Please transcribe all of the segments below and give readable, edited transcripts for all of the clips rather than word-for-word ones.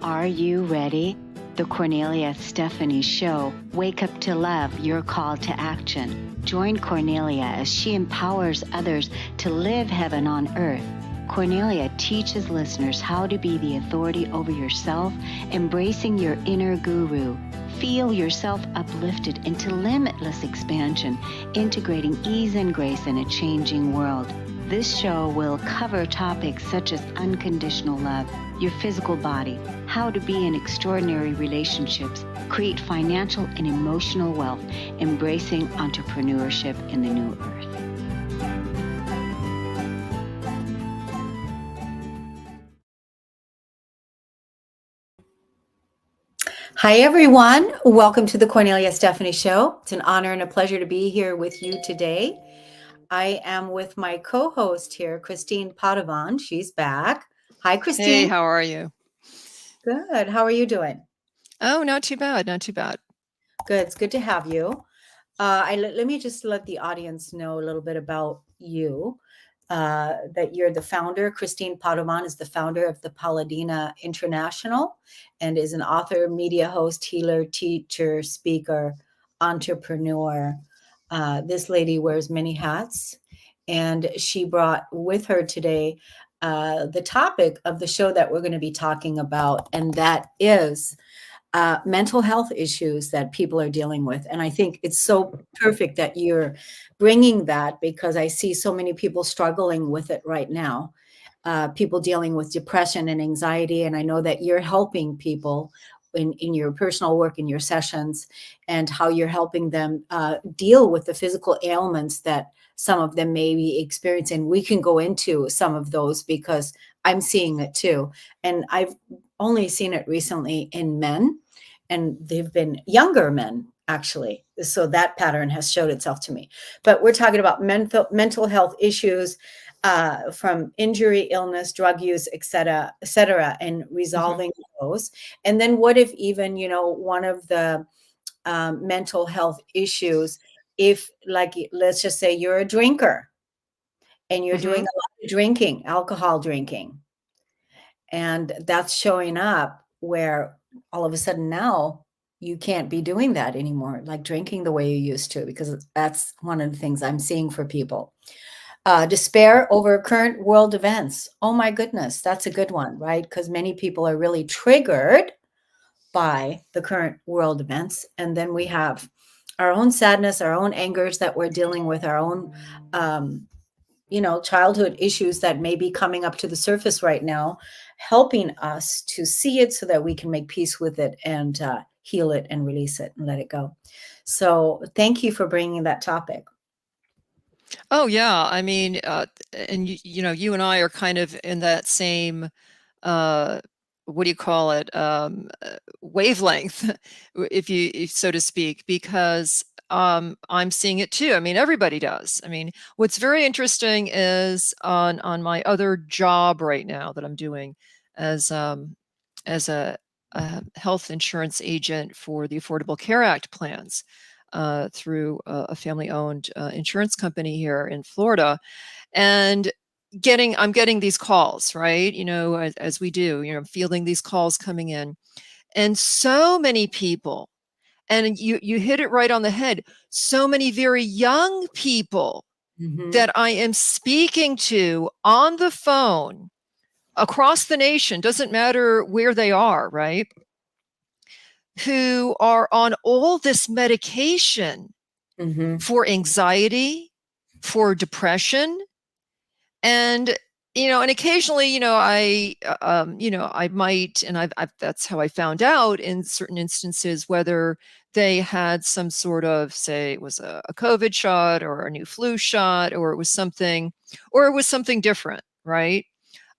Are you ready? The Cornelia Stephanie Show. Wake up to love, your call to action. Join Cornelia as she empowers others to live heaven on earth. Cornelia teaches listeners how to be the authority over yourself, embracing your inner guru. Feel yourself uplifted into limitless expansion, integrating ease and grace in a changing world. This show will cover topics such as unconditional love, your physical body, how to be in extraordinary relationships, create financial and emotional wealth, embracing entrepreneurship in the new earth. Hi, everyone. Welcome to the Cornelia Stephanie Show. It's an honor and a pleasure to be here with you today. I am with my co-host here, Christine Padovan. She's back. Hi, Christine. Hey, how are you? Good. How are you doing? Oh, not too bad. Not too bad. Good. It's good to have you. Let me just let the audience know a little bit about you. That you're the founder. Christine Padovan is the founder of the Paladina International and is an author, media host, healer, teacher, speaker, entrepreneur. This lady wears many hats, and she brought with her today the topic of the show that we're going to be talking about, and that is mental health issues that people are dealing with. And I think it's so perfect that you're bringing that, because I see so many people struggling with it right now, people dealing with depression and anxiety. And I know that you're helping people in your personal work, in your sessions, and how you're helping them deal with the physical ailments that some of them may be experiencing. We can go into some of those because I'm seeing it too. And I've only seen it recently in men, and they've been younger men, actually. So that pattern has showed itself to me. But we're talking about mental health issues from injury, illness, drug use, et cetera, and resolving those. And then what if even, one of the mental health issues, if, like, let's just say you're a drinker and you're doing a lot of drinking, alcohol drinking, and that's showing up where all of a sudden now you can't be doing that anymore, like drinking the way you used to, because that's one of the things I'm seeing for people. Despair over current world events. Oh my goodness, that's a good one, right? Because many people are really triggered by the current world events. And then we have our own sadness, our own angers that we're dealing with, our own childhood issues that may be coming up to the surface right now, helping us to see it so that we can make peace with it and heal it and release it and let it go. So thank you for bringing that topic. Oh, yeah. I mean, and you and I are kind of in that same, what do you call it, wavelength, if so to speak, because I'm seeing it too. I mean, everybody does. I mean, what's very interesting is on my other job right now that I'm doing as a health insurance agent for the Affordable Care Act plans through a family-owned insurance company here in Florida, and I'm getting these calls, right? As we do, fielding these calls coming in, and so many people. And you hit it right on the head. So many very young people that I am speaking to on the phone across the nation, doesn't matter where they are, right? Who are on all this medication for anxiety, for depression. And and occasionally, I might, and I've that's how I found out in certain instances whether they had some sort of, say, it was a COVID shot or a new flu shot, or it was something different, right?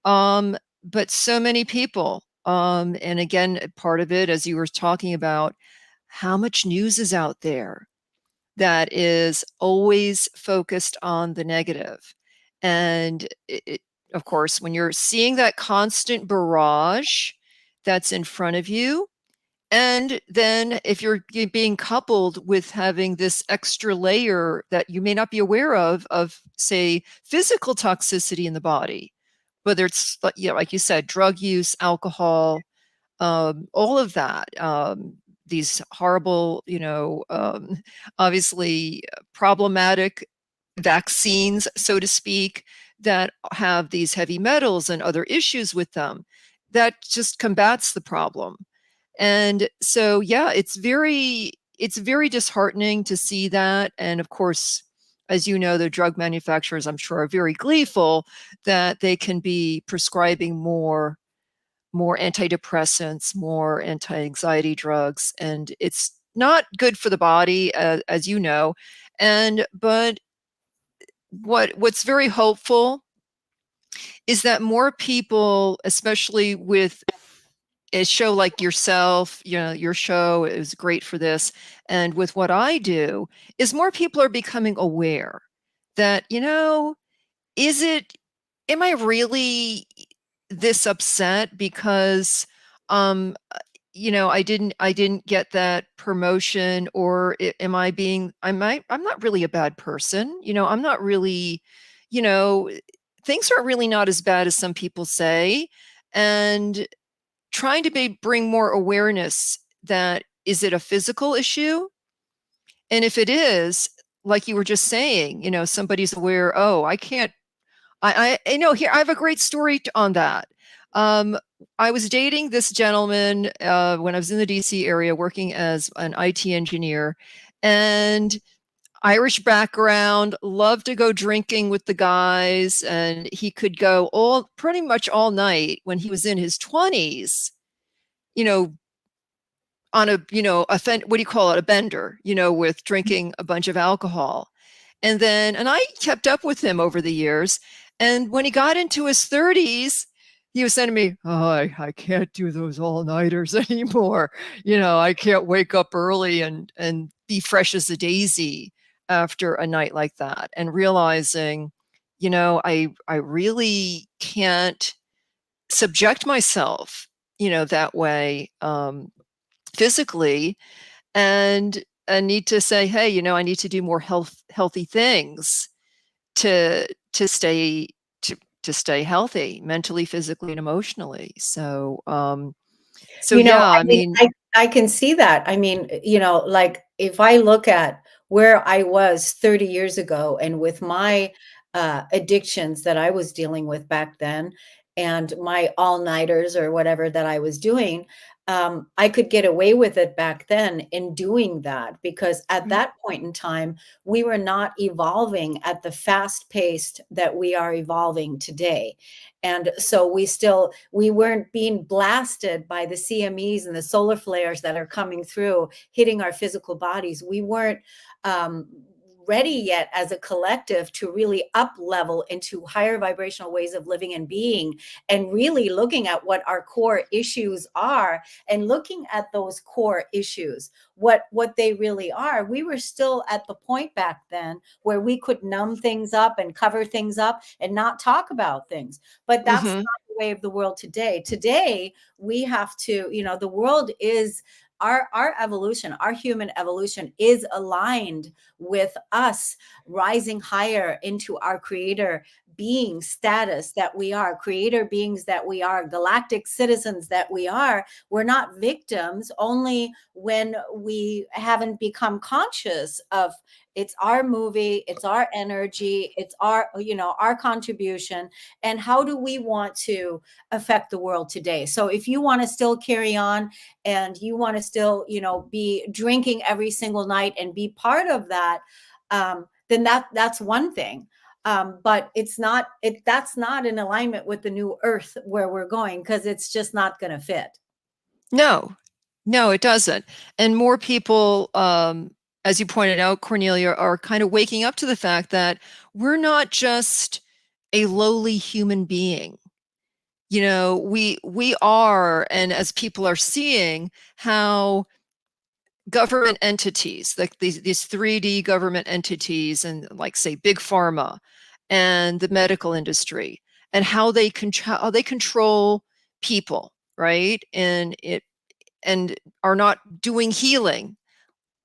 But so many people, and again, part of it, as you were talking about, how much news is out there that is always focused on the negative. And of course, when you're seeing that constant barrage that's in front of you, and then if you're being coupled with having this extra layer that you may not be aware of, say, physical toxicity in the body, whether it's, like you said, drug use, alcohol, all of that, these horrible, obviously problematic vaccines, so to speak, that have these heavy metals and other issues with them, that just combats the problem. And so, yeah, it's very disheartening to see that. And of course, as you know, the drug manufacturers, I'm sure, are very gleeful that they can be prescribing more antidepressants, more anti-anxiety drugs, and it's not good for the body, as you know. But what's very hopeful is that more people, especially with a show like yourself, your show is great for this, and with what I do, is more people are becoming aware that, is it, am I really this upset because um I didn't get that promotion, or am I being, I'm not really a bad person, I'm not really, you know things are really not as bad as some people say. And trying to bring more awareness that, is it a physical issue? And if it is, like you were just saying, somebody's aware, oh, I can't, I know, here I have a great story on that. I was dating this gentleman when I was in the DC area working as an IT engineer, and Irish background, loved to go drinking with the guys, and he could go pretty much all night when he was in his 20s, you know, on what do you call it, a bender, with drinking a bunch of alcohol. And I kept up with him over the years. And when he got into his 30s, he was saying to me, oh, I can't do those all-nighters anymore. I can't wake up early and be fresh as a daisy after a night like that. And realizing, I really can't subject myself, that way, physically. And I need to say, hey, I need to do more healthy things to stay to stay healthy mentally, physically, and emotionally. So yeah, I mean, I can see that. I mean, like if I look at where I was 30 years ago and with my addictions that I was dealing with back then and my all-nighters or whatever that I was doing, I could get away with it back then in doing that because at that point in time, we were not evolving at the fast pace that we are evolving today. And so we weren't being blasted by the CMEs and the solar flares that are coming through, hitting our physical bodies. We weren't ready yet as a collective to really up level into higher vibrational ways of living and being, and really looking at what our core issues are and looking at those core issues, what they really are. We were still at the point back then where we could numb things up and cover things up and not talk about things. But that's mm-hmm. not the way of the world today. Today, we have to, the world is our evolution, our human evolution is aligned with us rising higher into our creator being status that we are, creator beings that we are, galactic citizens that we are. We're not victims only when we haven't become conscious of it's our movie, it's our energy, it's our contribution. And how do we want to affect the world today? So if you want to still carry on and you want to still, be drinking every single night and be part of that, then that's one thing. But that's not in alignment with the new earth where we're going, because it's just not going to fit. No, it doesn't. And more people, as you pointed out, Cornelia, are kind of waking up to the fact that we're not just a lowly human being. We are, and as people are seeing how government entities, like these 3D government entities, and like say big pharma and the medical industry, and how they control people, right? And are not doing healing.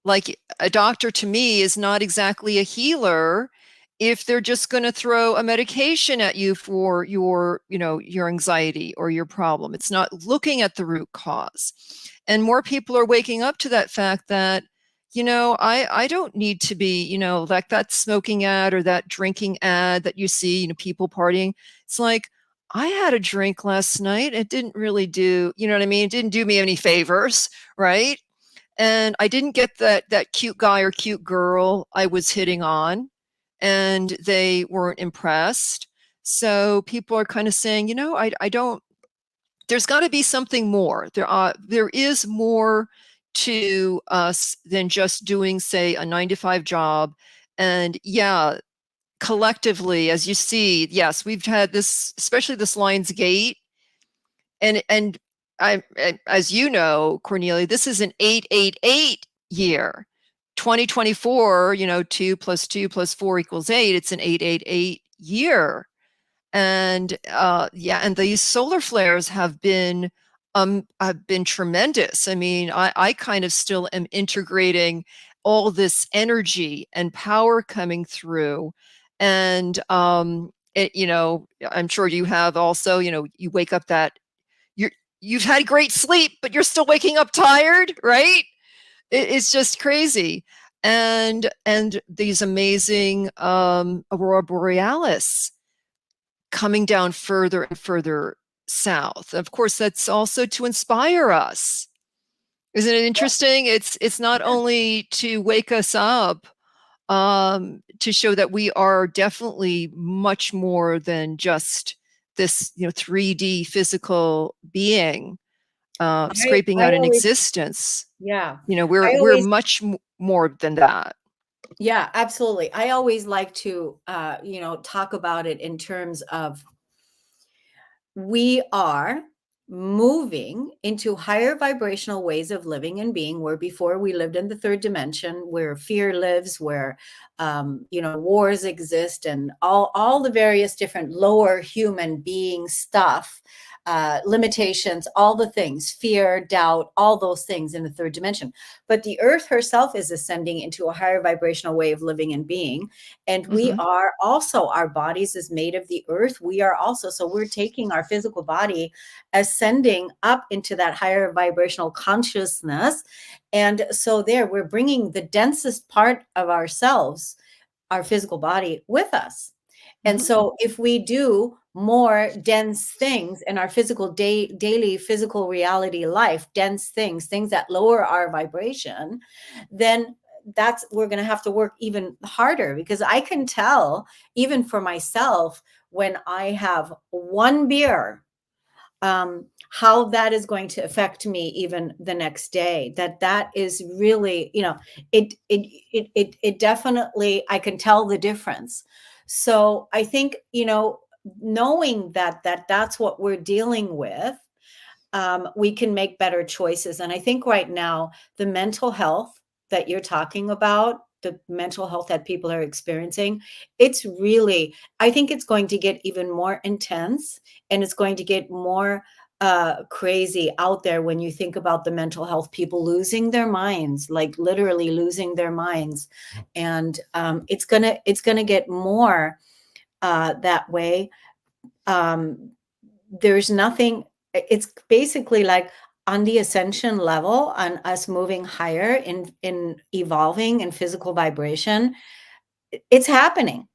Like a doctor to me is not exactly a healer if they're just going to throw a medication at you for your, your anxiety or your problem. It's not looking at the root cause. And more people are waking up to that fact that, I don't need to be, like that smoking ad or that drinking ad that you see, people partying. It's like, I had a drink last night. It didn't really do, you know what I mean? It didn't do me any favors, right? And I didn't get that cute guy or cute girl I was hitting on, and they weren't impressed. So people are kind of saying, I don't, there's got to be something more. There is more to us than just doing, say, a 9-to-5 job. And yeah, collectively, as you see, yes, we've had this, especially this Lions Gate, and as you know, Cornelia, this is an 888 year. 2024, 2 + 2 + 4 = 8. It's an 888 year. And and these solar flares have been tremendous. I mean, I kind of still am integrating all this energy and power coming through. And I'm sure you have also, you wake up you've had great sleep, but you're still waking up tired, right? It's just crazy. And these amazing aurora borealis coming down further and further south. Of course, that's also to inspire us. Isn't it interesting? It's not only to wake us up, to show that we are definitely much more than just this, 3D physical being scraping I out an always, existence. yeah, We're I we're always, much more than that. yeah, absolutely. I always like to, talk about it in terms of we are moving into higher vibrational ways of living and being, where before we lived in the third dimension, where fear lives, where wars exist, and all the various different lower human being stuff, limitations, all the things, fear, doubt, all those things in the third dimension. But the earth herself is ascending into a higher vibrational way of living and being. And we Mm-hmm. are also, our bodies is made of the earth. We are also, so we're taking our physical body, ascending up into that higher vibrational consciousness. And so there, we're bringing the densest part of ourselves, our physical body, with us. And Mm-hmm. so if we do more dense things in our physical daily physical reality life, dense things that lower our vibration, then we're going to have to work even harder, because I can tell, even for myself, when I have one beer, how that is going to affect me even the next day. That is really, it definitely, I can tell the difference. So I think, knowing that's what we're dealing with, we can make better choices. And I think right now, the mental health that you're talking about, the mental health that people are experiencing, it's really, I think it's going to get even more intense, and it's going to get more crazy out there when you think about the mental health, people losing their minds, like literally losing their minds. And it's gonna get more that way. There's nothing, it's basically like on the ascension level, on us moving higher in evolving in physical vibration, it's happening,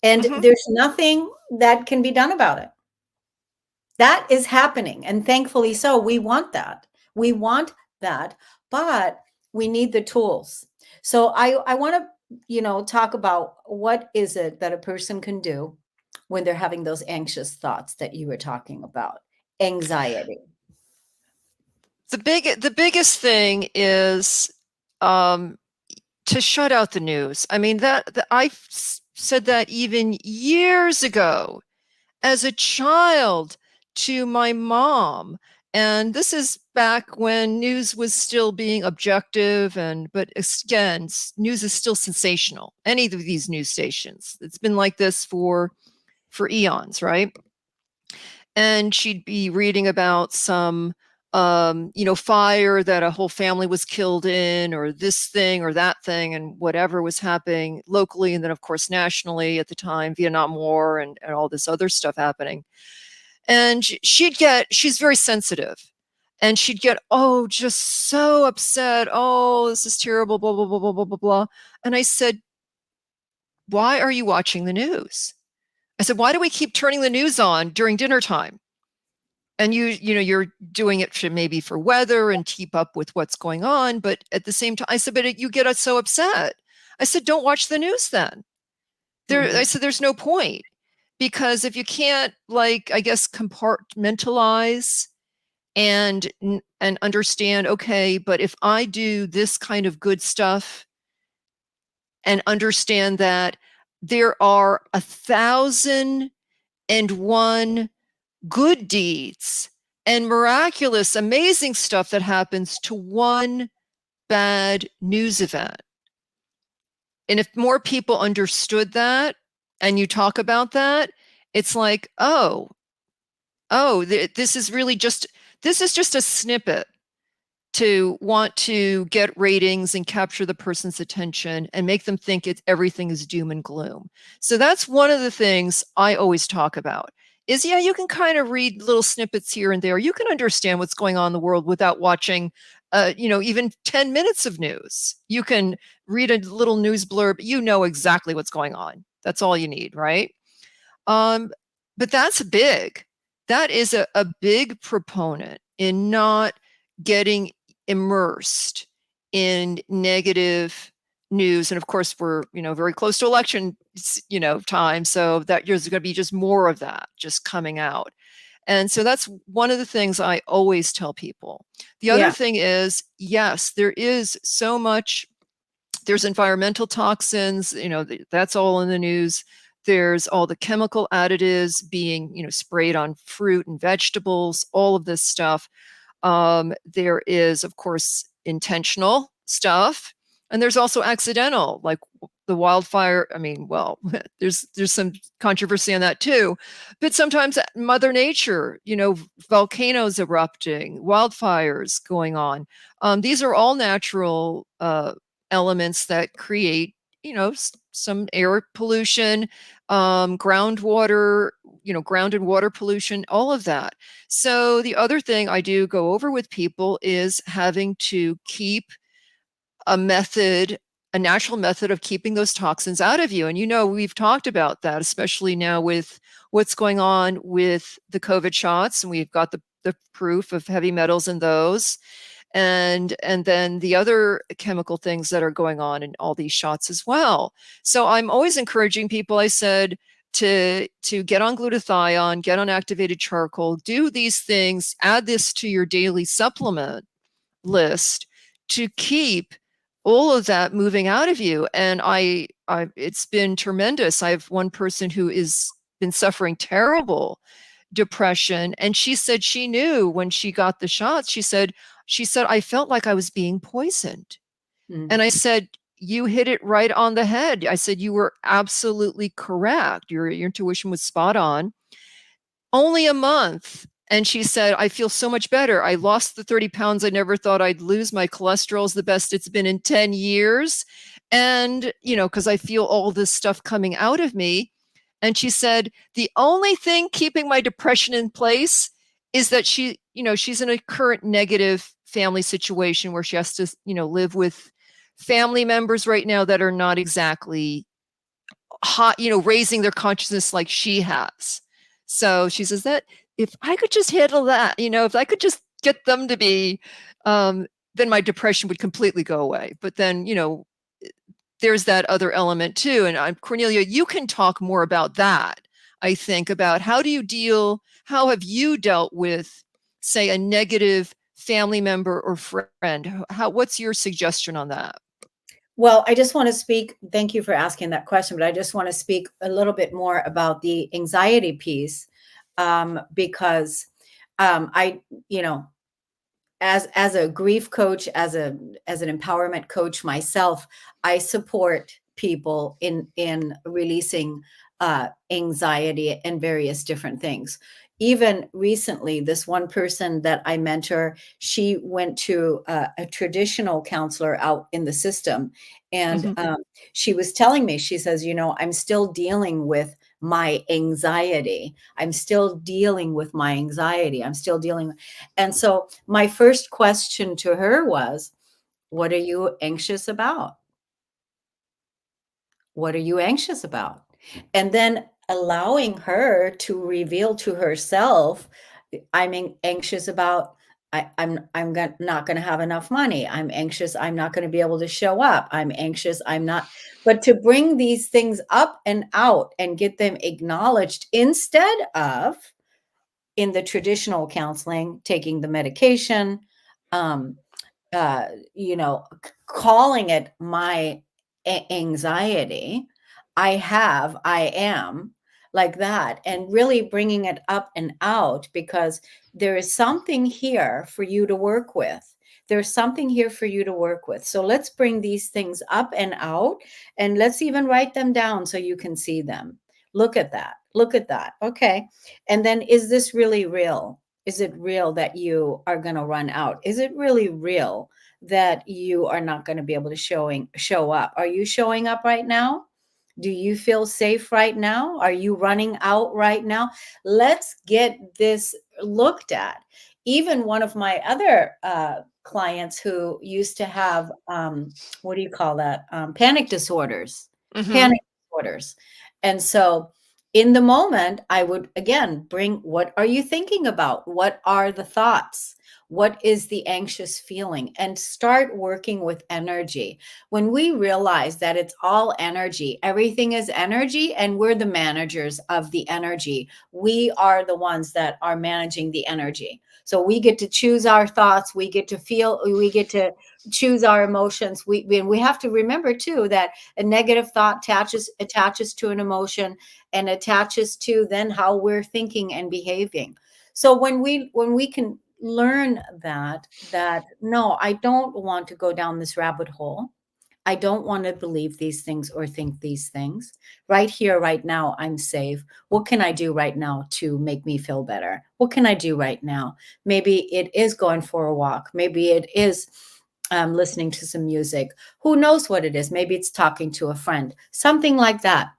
and Mm-hmm. there's nothing that can be done about it. That is happening, and thankfully so. We want that, but we need the tools. So I want to talk about what is it that a person can do when they're having those anxious thoughts that you were talking about, anxiety. The biggest thing is to shut out the news. I mean, that I said that even years ago as a child to my mom. And this is back when news was still being objective, but again, news is still sensational. Any of these news stations, it's been like this for eons, right? And she'd be reading about some fire that a whole family was killed in, or this thing or that thing, and whatever was happening locally. And then, of course, nationally at the time, Vietnam War and all this other stuff happening. And she's very sensitive. And she'd get, oh, just so upset. Oh, this is terrible, blah, blah, blah, blah, blah, blah, blah. And I said, why are you watching the news? I said, why do we keep turning the news on during dinner time? And you're doing it maybe for weather and keep up with what's going on. But at the same time, I said, but you get us so upset. I said, don't watch the news then. I said, there's no point. Because if you can't, like, I guess, compartmentalize and understand, okay, but if I do this kind of good stuff and understand that there are 1,001 good deeds and miraculous, amazing stuff that happens to one bad news event. And if more people understood that, and you talk about that, it's like, this is just a snippet to want to get ratings and capture the person's attention and make them think everything is doom and gloom. So that's one of the things I always talk about is, you can kind of read little snippets here and there. You can understand what's going on in the world without watching, even 10 minutes of news. You can read a little news blurb. You know exactly what's going on. That's all you need, right? But that's big. That is a big proponent in not getting immersed in negative news. And of course, we're, very close to election, time. So that there's going to be just more of that just coming out. And so that's one of the things I always tell people. The other thing is, yes, there is so much. There's environmental toxins, that's all in the news. There's all the chemical additives being, sprayed on fruit and vegetables, all of this stuff. There is, of course, intentional stuff, and there's also accidental, like the wildfire. I mean, well, there's some controversy on that too, but sometimes Mother Nature, volcanoes erupting, wildfires going on. These are all natural elements that create, some air pollution, groundwater, ground and water pollution, all of that. So the other thing I do go over with people is having to keep a natural method of keeping those toxins out of you. And we've talked about that, especially now with what's going on with the COVID shots, and we've got the proof of heavy metals in those. And then the other chemical things that are going on in all these shots as well. So I'm always encouraging people, I said, to get on glutathione, get on activated charcoal, do these things, add this to your daily supplement list to keep all of that moving out of you. And it's been tremendous. I have one person who has been suffering terrible depression, and she said she knew when she got the shots. She said, I felt like I was being poisoned. And I said, you hit it right on the head. I said, you were absolutely correct. Your intuition was spot on. Only a month. And she said, I feel so much better. I lost the 30 pounds I never thought I'd lose. My cholesterol is the best it's been in 10 years. And, because I feel all this stuff coming out of me. And she said, the only thing keeping my depression in place is that she's in a current negative family situation where she has to, live with family members right now that are not exactly hot, raising their consciousness like she has. So she says that if I could just handle that, if I could just get them to be, then my depression would completely go away. But then, there's that other element too. And Cornelia, you can talk more about that, I think, about how have you dealt with, say, a negative family member or friend? What's your suggestion on that? Well, I just want to speak, thank you for asking that question, but I just want to speak a little bit more about the anxiety piece, because I, as a grief coach, as an empowerment coach myself, I support people in releasing anxiety and various different things. even recently, this one person that I mentor, she went to a traditional counselor out in the system. And Mhm. she was telling me, she says, I'm still dealing with my anxiety. I'm still dealing with my anxiety. I'm still dealing. And so my first question to her was, what are you anxious about? What are you anxious about? And then allowing her to reveal to herself, anxious about, not going to have enough money. I'm anxious. I'm not going to be able to show up. I'm anxious. I'm not. But to bring these things up and out and get them acknowledged instead of in the traditional counseling, taking the medication, um, uh, calling it my anxiety. I am like that, and really bringing it up and out because there is something here for you to work with. There's something here for you to work with. So let's bring these things up and out, and let's even write them down so you can see them. Look at that. Look at that. Okay. And then, is this really real? Is it real that you are going to run out? Is it really real that you are not going to be able to show up? Are you showing up right now? Do you feel safe right now? Are you running out right now? Let's get this looked at. Even one of my other clients who used to have, what do you call that? Panic disorders. Mhm. Panic disorders. And so in the moment, I would again bring, what are you thinking about? What are the thoughts? What is the anxious feeling? And start working with energy. When we realize that it's all energy, everything is energy, and we're the managers of the energy. We are the ones that are managing the energy. So we get to choose our thoughts. We get to feel, we get to choose our emotions. We have to remember too that a negative thought attaches to an emotion and attaches to then how we're thinking and behaving. So when we can learn that no, I don't want to go down this rabbit hole. I don't want to believe these things or think these things. Right here, right now, I'm safe. What can I do right now to make me feel better? What can I do right now? Maybe it is going for a walk. Maybe it is listening to some music. Who knows what it is? Maybe it's talking to a friend, something like that.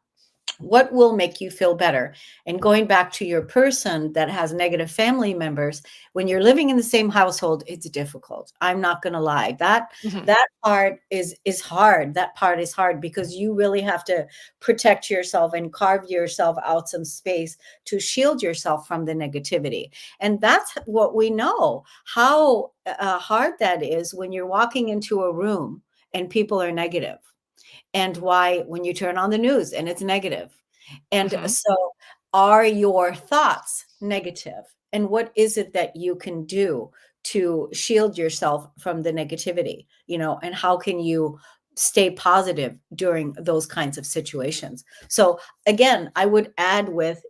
What will make you feel better? And going back to your person that has negative family members, when you're living in the same household, it's difficult. I'm not going to lie. that Mhm. that part is hard. That part is hard because you really have to protect yourself and carve yourself out some space to shield yourself from the negativity. And that's what we know, how hard that is when you're walking into a room and people are negative, and why when you turn on the news and it's negative. And Mhm. so, are your thoughts negative? And what is it that you can do to shield yourself from the negativity? And how can you stay positive during those kinds of situations? So, again, I would add with,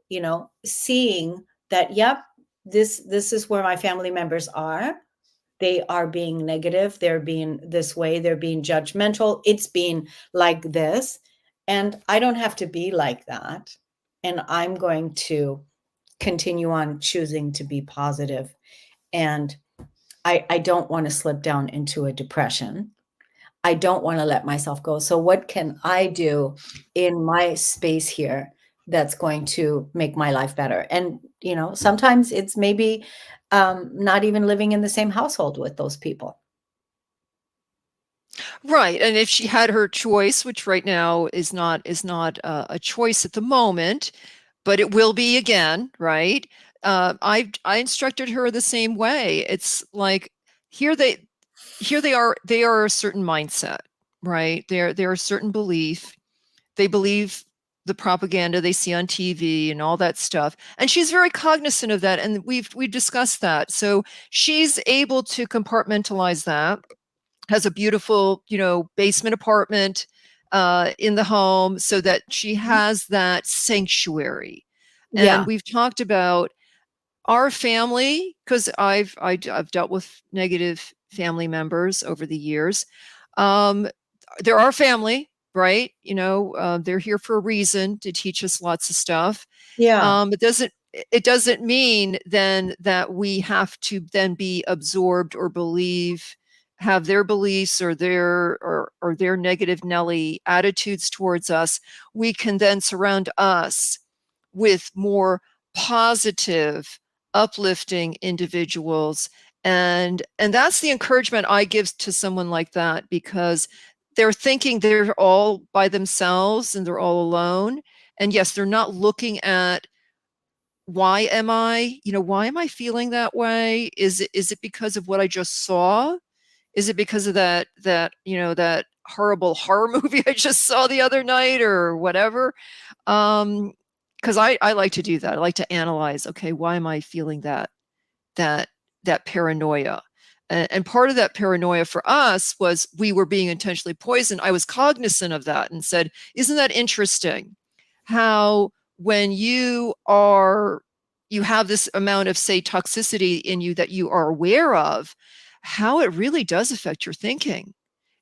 seeing that, yep, this is where my family members are. They are being negative, they're being this way, they're being judgmental, it's being like this, and I don't have to be like that. And I'm going to continue on choosing to be positive. And I don't want to slip down into a depression. I don't want to let myself go. So what can I do in my space here that's going to make my life better? And sometimes it's maybe not even living in the same household with those people. Right, and if she had her choice, which right now is not a choice at the moment, but it will be again, right? I instructed her the same way. It's like here they they are a certain mindset, right? They're a certain belief. They believe the propaganda they see on TV and all that stuff. And she's very cognizant of that, and we've discussed that. So she's able to compartmentalize that, has a beautiful, basement apartment in the home so that she Mhm. has that sanctuary. And Yeah. we've talked about our family because I've dealt with negative family members over the years. Um, they're our family, right? They're here for a reason to teach us lots of stuff. Yeah. It doesn't it doesn't mean then that we have to then be absorbed or have their beliefs or their negative Nelly attitudes towards us. We can then surround us with more positive, uplifting individuals. And that's the encouragement I give to someone like that, because they're thinking they're all by themselves and they're all alone. And yes, they're not looking at, why am I feeling that way? Is it because of what I just saw? Is it because of that horrible horror movie I just saw the other night or whatever? Because I like to do that. I like to analyze, okay, why am I feeling that paranoia? And part of that paranoia for us was we were being intentionally poisoned. I was cognizant of that and said, isn't that interesting how when you have this amount of, say, toxicity in you that you are aware of, how it really does affect your thinking.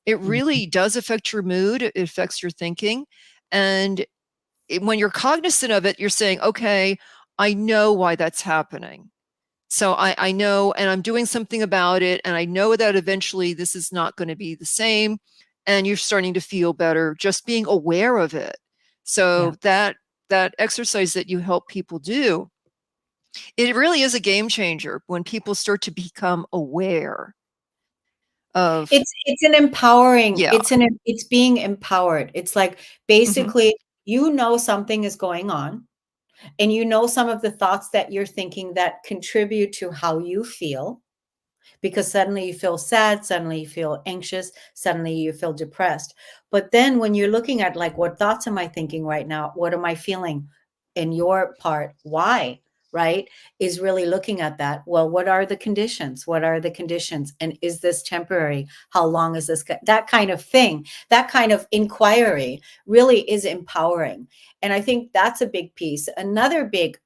It really does affect your mood. It affects your thinking. And when you're cognizant of it, you're saying, okay, I know why that's happening. So I know, and I'm doing something about it. And I know that eventually this is not going to be the same. And you're starting to feel better just being aware of it. So that exercise that you help people do, it really is a game changer when people start to become aware of. It's an empowering, Yeah. it's being empowered. It's like basically something is going on, and some of the thoughts that you're thinking that contribute to how you feel, because suddenly you feel sad, suddenly you feel anxious, suddenly you feel depressed. But then when you're looking at, like, what thoughts am I thinking right now? What am I feeling? In your part, why? Right? Is really looking at that. Well, what are the conditions? What are the conditions? And is this temporary? How long is this? That kind of thing, that kind of inquiry really is empowering. And I think that's a big piece. Another big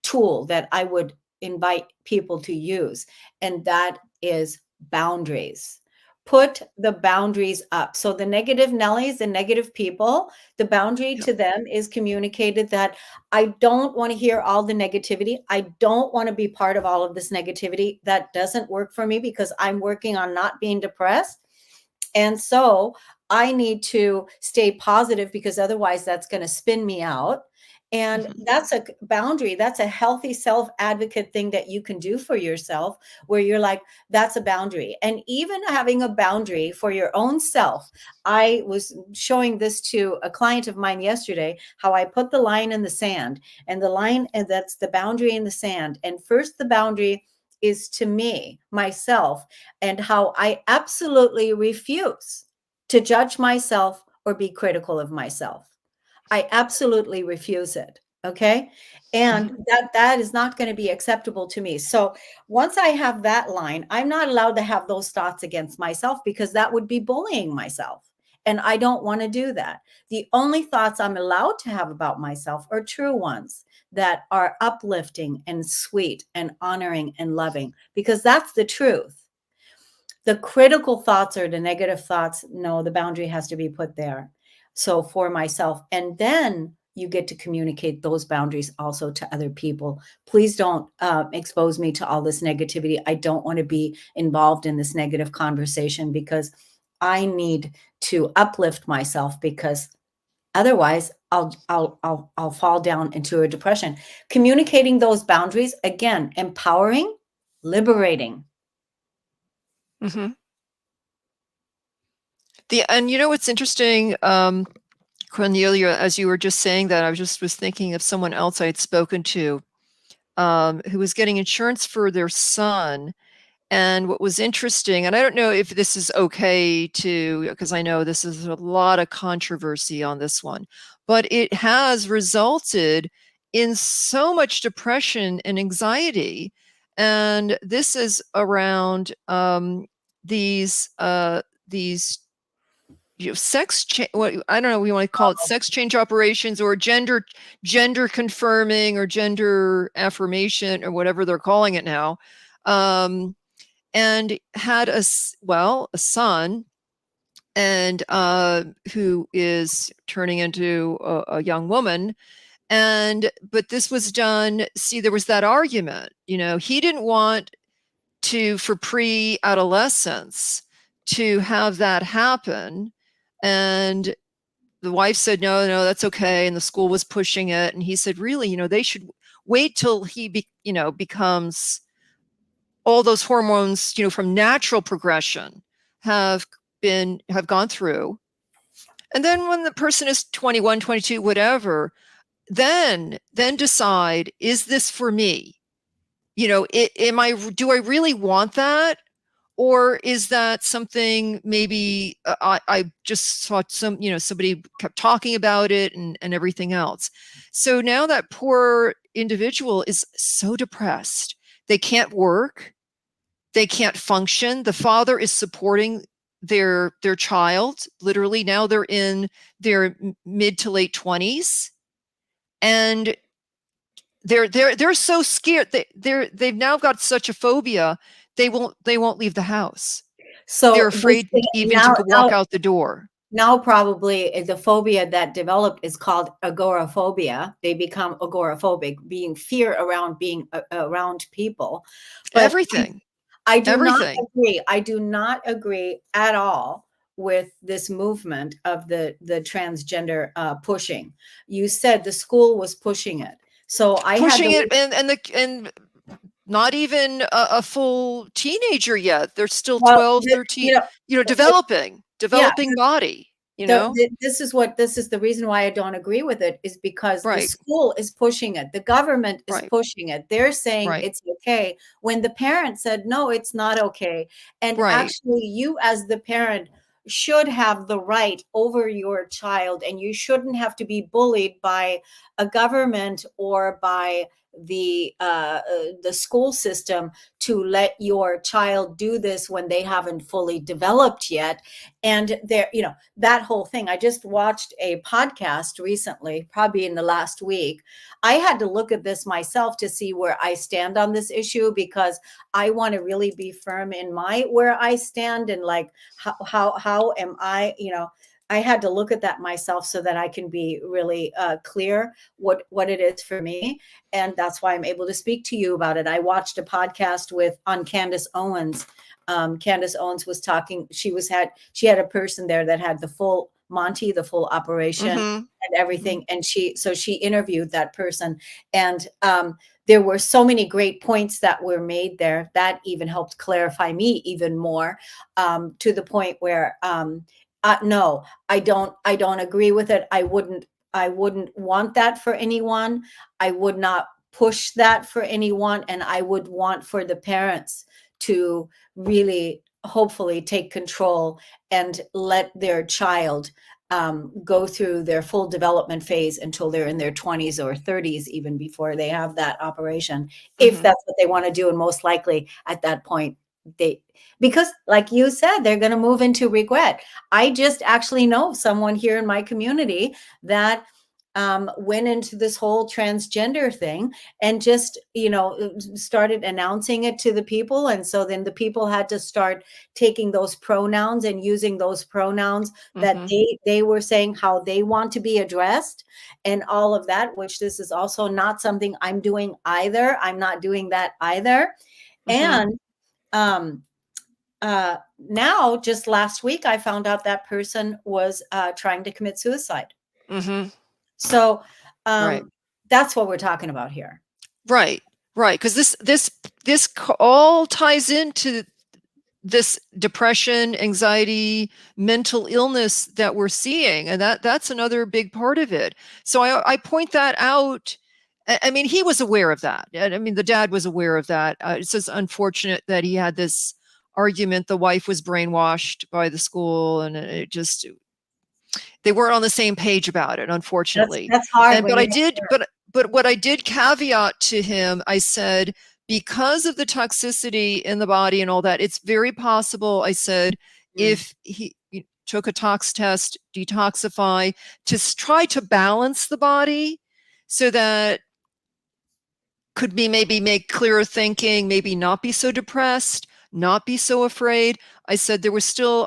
tool that I would invite people to use, and that is boundaries. Put the boundaries up. So the negative Nellies, the negative people, the boundary to them is communicated that I don't want to hear all the negativity. I don't want to be part of all of this negativity. That doesn't work for me because I'm working on not being depressed. And so I need to stay positive, because otherwise that's going to spin me out. And that's a boundary. That's a healthy self-advocate thing that you can do for yourself, where you're like, that's a boundary. And even having a boundary for your own self. I was showing this to a client of mine yesterday, how I put the line in the sand, and the line, and that's the boundary in the sand. And first, the boundary is to me, myself, and how I absolutely refuse to judge myself or be critical of myself. I absolutely refuse it. Okay. And that is not going to be acceptable to me. So once I have that line, I'm not allowed to have those thoughts against myself, because that would be bullying myself. And I don't want to do that. The only thoughts I'm allowed to have about myself are true ones that are uplifting and sweet and honoring and loving, because that's the truth. The critical thoughts or the negative thoughts, no, the boundary has to be put there. So for myself, and then you get to communicate those boundaries also to other people. Please don't expose me to all this negativity. I don't want to be involved in this negative conversation, because I need to uplift myself, because otherwise I'll fall down into a depression. Communicating those boundaries, again, empowering, liberating. And what's interesting, Cornelia, as you were just saying that, I was thinking of someone else I had spoken to, who was getting insurance for their son. And what was interesting, and I don't know if this is okay because I know this is a lot of controversy on this one, but it has resulted in so much depression and anxiety. And this is around these sex change. What I don't know, we want to call it sex change operations, or gender confirming, or gender affirmation, or whatever they're calling it now. And had a son, and who is turning into a young woman, But this was done, see, there was that argument, he didn't want for pre-adolescence to have that happen. And the wife said, no, that's okay. And the school was pushing it. And he said, really, they should wait till he becomes, all those hormones, from natural progression have gone through. And then when the person is 21, 22, whatever, then decide, is this for me? Do I really want that? Or is that something maybe I just saw somebody kept talking about it and everything else. So now that poor individual is so depressed. They can't work. They can't function. The father is supporting their child. Literally now they're in their mid to late 20s. And they're so scared. They've now got such a phobia. They won't leave the house. So they're afraid even to walk out the door. Now probably the phobia that developed is called agoraphobia. They become agoraphobic, being fear around being around people. But Everything. I do not agree. I do not agree at all with this movement of the transgender pushing. You said the school was pushing it. So I pushing it, and not even a full teenager yet. They're still 12, 13, developing body. This is the reason why I don't agree with it, is because the school is pushing it. The government is pushing it. They're saying it's okay when the parent said, no, it's not okay. And actually you as the parent should have the right over your child, and you shouldn't have to be bullied by a government or by the school system to let your child do this when they haven't fully developed yet. And that whole thing. I just watched a podcast recently, probably in the last week. I had to look at this myself to see where I stand on this issue, because I want to really be firm in where I stand, and like how am I, I had to look at that myself so that I can be really clear what it is for me. And that's why I'm able to speak to you about it. I watched a podcast on Candace Owens. Candace Owens was talking. She had a person there that had the full Monty, the full operation and everything. And she interviewed that person. And there were so many great points that were made there that even helped clarify me even more, to the point where, no, I don't agree with it. I wouldn't want that for anyone. I would not push that for anyone. And I would want for the parents to really hopefully take control and let their child go through their full development phase until they're in their 20s or 30s, even before they have that operation, if that's what they want to do. And most likely at that point, because like you said, they're going to move into regret. I just actually know someone here in my community that went into this whole transgender thing and just, started announcing it to the people. And so then the people had to start taking those pronouns and using those pronouns that they were saying how they want to be addressed and all of that, which this is also not something I'm doing either. I'm not doing that either. And now just last week, I found out that person was trying to commit suicide. So that's what we're talking about here. Right. Because this all ties into this depression, anxiety, mental illness that we're seeing. And that's another big part of it. So I point that out. I mean, he was aware of that. I mean, the dad was aware of that. It's just unfortunate that he had this argument. The wife was brainwashed by the school, and they weren't on the same page about it, unfortunately. That's hard. But what I did caveat to him, I said, because of the toxicity in the body and all that, it's very possible, I said, if he took a tox test, detoxify, to try to balance the body so that could be maybe make clearer thinking, maybe not be so depressed, not be so afraid. I said there's still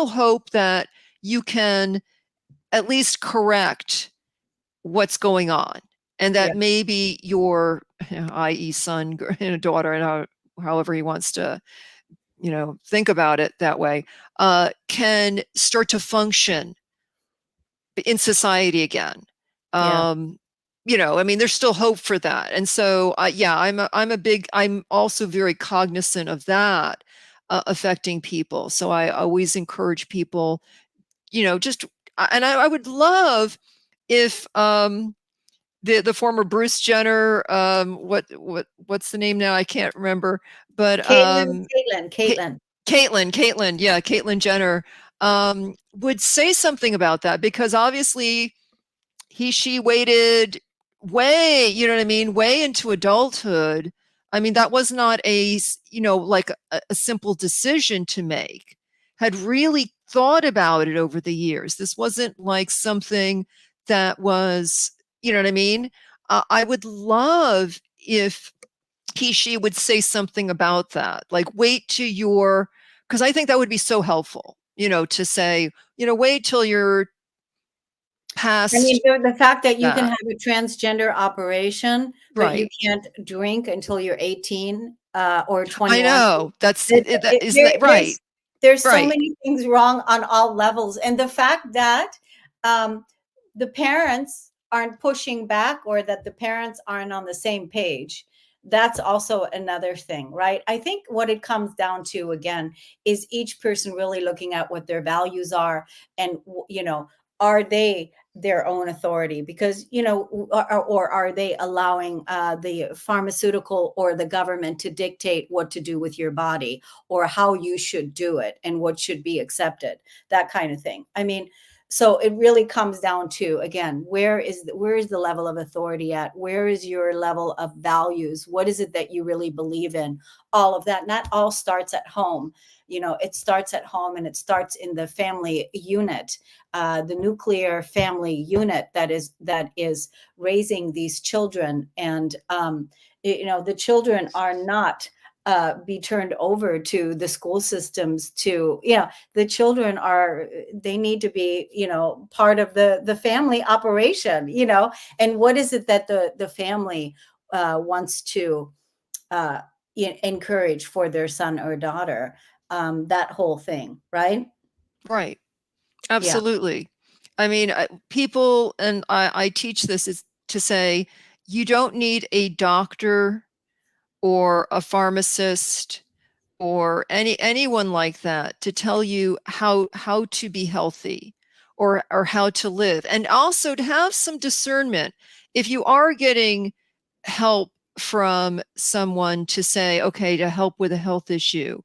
hope that you can at least correct what's going on, and Yeah. that maybe your, i.e. son, daughter, and however he wants to, think about it that way, can start to function in society again. Yeah. I mean, there's still hope for that. And so, yeah, I'm also very cognizant of that affecting people. So I always encourage people, just, and I would love if, the former Bruce Jenner, what's the name now? I can't remember, but, Caitlyn. Caitlyn, yeah, Caitlyn Jenner, would say something about that, because obviously she waited way, you know what I mean, way into adulthood. I mean, that was not like a simple decision to make. Had really thought about it over the years. This wasn't like something that was, you know what I mean? I would love if she would say something about that. Like, wait to your, because I think that would be so helpful, to say, wait till you're I mean, past the fact that you can that. have a transgender operation, but you Right. can't drink until you're 18 or I 21. know. Isn't that right? There's so Right. many things wrong on all levels. And the fact that um, the parents aren't pushing back, or that the parents aren't on the same page, that's also another thing, right? I think what it comes down to, again, is each person really looking at what their values are, and, are they their own authority? Because, or are they allowing the pharmaceutical or the government to dictate what to do with your body, or how you should do it, and what should be accepted, that kind of thing. I mean, so it really comes down to, again, where is the level of authority at? Where is your level of values? What is it that you really believe in? All of that. And that all starts at home. It starts at home, and it starts in the family unit, the nuclear family unit that is raising these children. And the children are not be turned over to the school systems. To the children they need to be part of the family operation. And what is it that the family wants to uh, encourage for their son or daughter? That whole thing, right? Right. Yeah. Absolutely. I mean, people, and I teach this, is to say, you don't need a doctor or a pharmacist or anyone like that to tell you how to be healthy, or how to live, and also to have some discernment. If you are getting help from someone to say, okay, to help with a health issue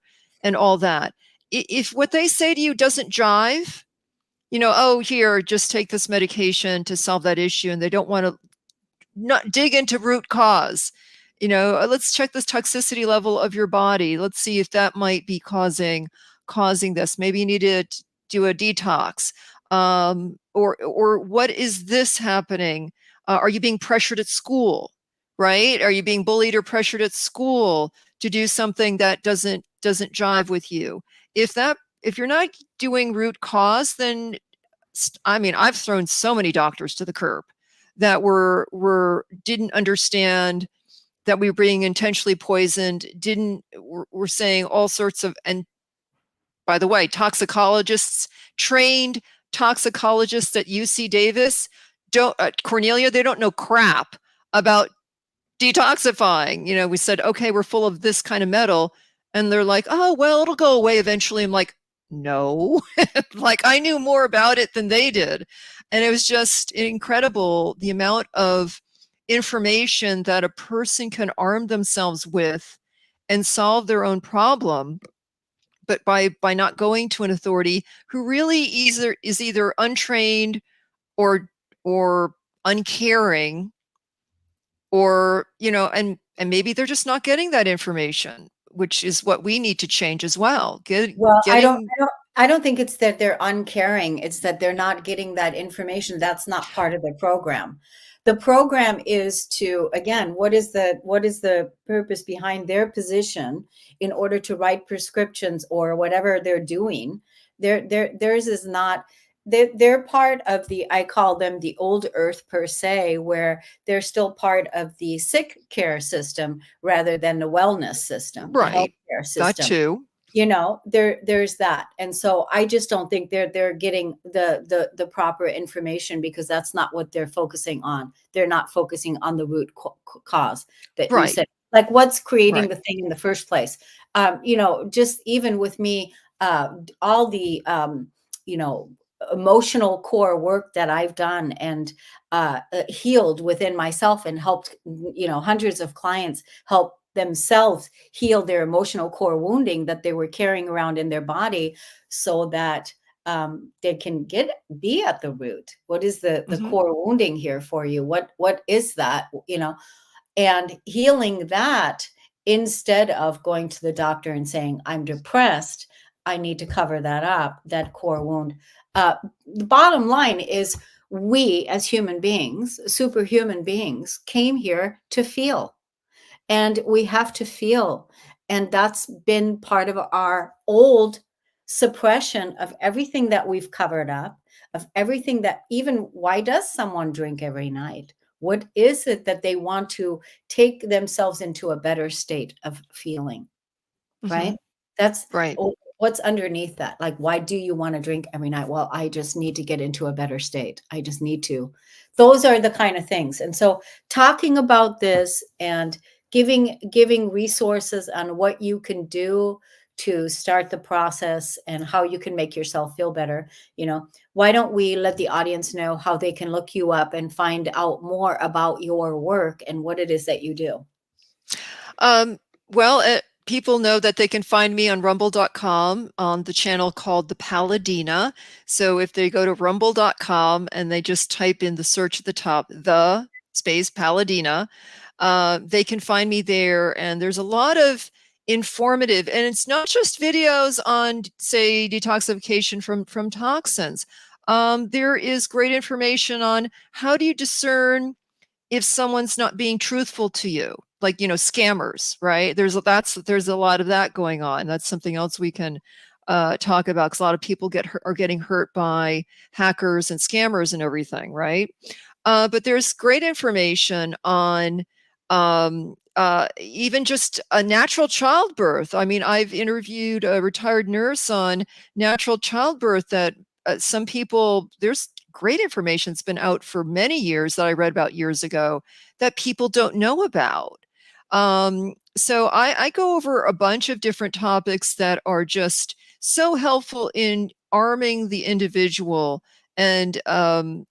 and all that, if what they say to you doesn't jive, oh, here, just take this medication to solve that issue, and they don't want to not dig into root cause. Let's check this toxicity level of your body. Let's see if that might be causing this. Maybe you need to do a detox. Or what is this happening? Are you being pressured at school? Right? Are you being bullied or pressured at school to do something that doesn't jive with you? If you're not doing root cause, then, I mean, I've thrown so many doctors to the curb that didn't understand that we were being intentionally poisoned, were saying all sorts of, and by the way, trained toxicologists at UC Davis, Cornelia, they don't know crap about detoxifying. We said, okay, we're full of this kind of metal. And they're like, oh, well, it'll go away eventually. I'm like, no, like, I knew more about it than they did. And it was just incredible, the amount of information that a person can arm themselves with and solve their own problem, but by not going to an authority who really is either untrained or uncaring, or and maybe they're just not getting that information, which is what we need to change as well. Well, Getting I don't think it's that they're uncaring. It's that they're not getting that information. That's not part of the program. The program is to, again, what is the purpose behind their position in order to write prescriptions or whatever they're doing? Theirs is not they're part of the, I call them the old earth per se, where they're still part of the sick care system rather than the wellness system, the Right. healthcare That system. too. There's that. And so I just don't think they're getting the proper information, because that's not what they're focusing on. They're not focusing on the root cause that you Right. said, like what's creating Right. the thing in the first place. Just even with me, all the emotional core work that I've done and healed within myself, and helped hundreds of clients help themselves heal their emotional core wounding that they were carrying around in their body, so that they can be at the root. What is the Mhm. core wounding here for you? What is that? And healing that, instead of going to the doctor and saying, I'm depressed, I need to cover that up, that core wound. The bottom line is, we as human beings, superhuman beings, came here to feel, and we have to feel. And that's been part of our old suppression of everything that we've covered up, of everything that, even why does someone drink every night? What is it that they want to take themselves into a better state of feeling, right? Mhm. That's Right. what's underneath that. Like, why do you want to drink every night? Well, I just need to get into a better state. I just need to. Those are the kind of things. And so talking about this and giving resources on what you can do to start the process and how you can make yourself feel better, why don't we let the audience know how they can look you up and find out more about your work and what it is that you do? Well, people know that they can find me on rumble.com on the channel called The Paladina. So if they go to rumble.com and they just type in the search at the top, the space Paladina, they can find me there. And there's a lot of informative, and it's not just videos on, say, detoxification from toxins. There is great information on how do you discern if someone's not being truthful to you, like, scammers, right? There's a lot of that going on. That's something else we can talk about, because a lot of people are getting hurt by hackers and scammers and everything, right? But there's great information on even just a natural childbirth. I mean, I've interviewed a retired nurse on natural childbirth that some people, there's great information that's been out for many years that I read about years ago that people don't know about. So I go over a bunch of different topics that are just so helpful in arming the individual, and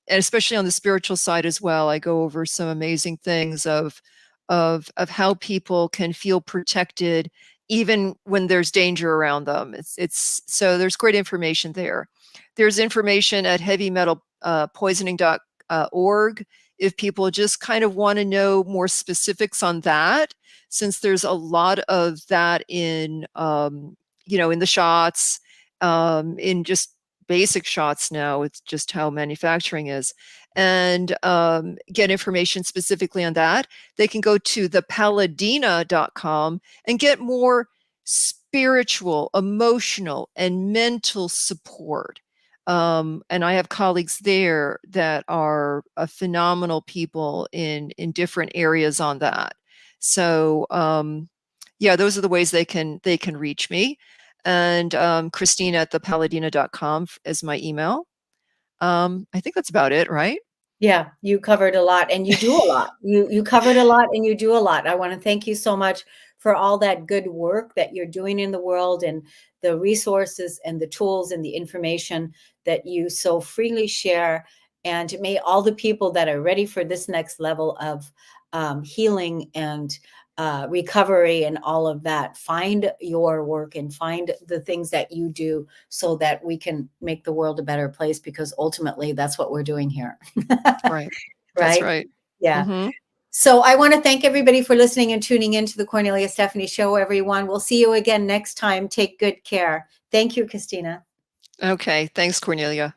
especially on the spiritual side as well. I go over some amazing things of how people can feel protected even when there's danger around them. It's so there's great information there. There's information at heavymetalpoisoning.org if people just kind of want to know more specifics on that, since there's a lot of that in in the shots, in just basic shots now with just how manufacturing is, and get information specifically on that. They can go to thepaladina.com and get more spiritual, emotional, and mental support. And I have colleagues there that are phenomenal people in different areas on that. So yeah, those are the ways they can reach me. And Christina at thepaladina.com is my email. I think that's about it, right? Yeah, you covered a lot, and you do a lot. You covered a lot, and you do a lot. I want to thank you so much for all that good work that you're doing in the world, and the resources and the tools and the information that you so freely share. And may all the people that are ready for this next level of healing and recovery and all of that find your work and find the things that you do, so that we can make the world a better place, because ultimately that's what we're doing here. Right. That's Right? right. Yeah. Hmm. So I want to thank everybody for listening and tuning into the Cornelia Stephanie Show, everyone. We'll see you again next time. Take good care. Thank you, Christina. Okay. Thanks, Cornelia.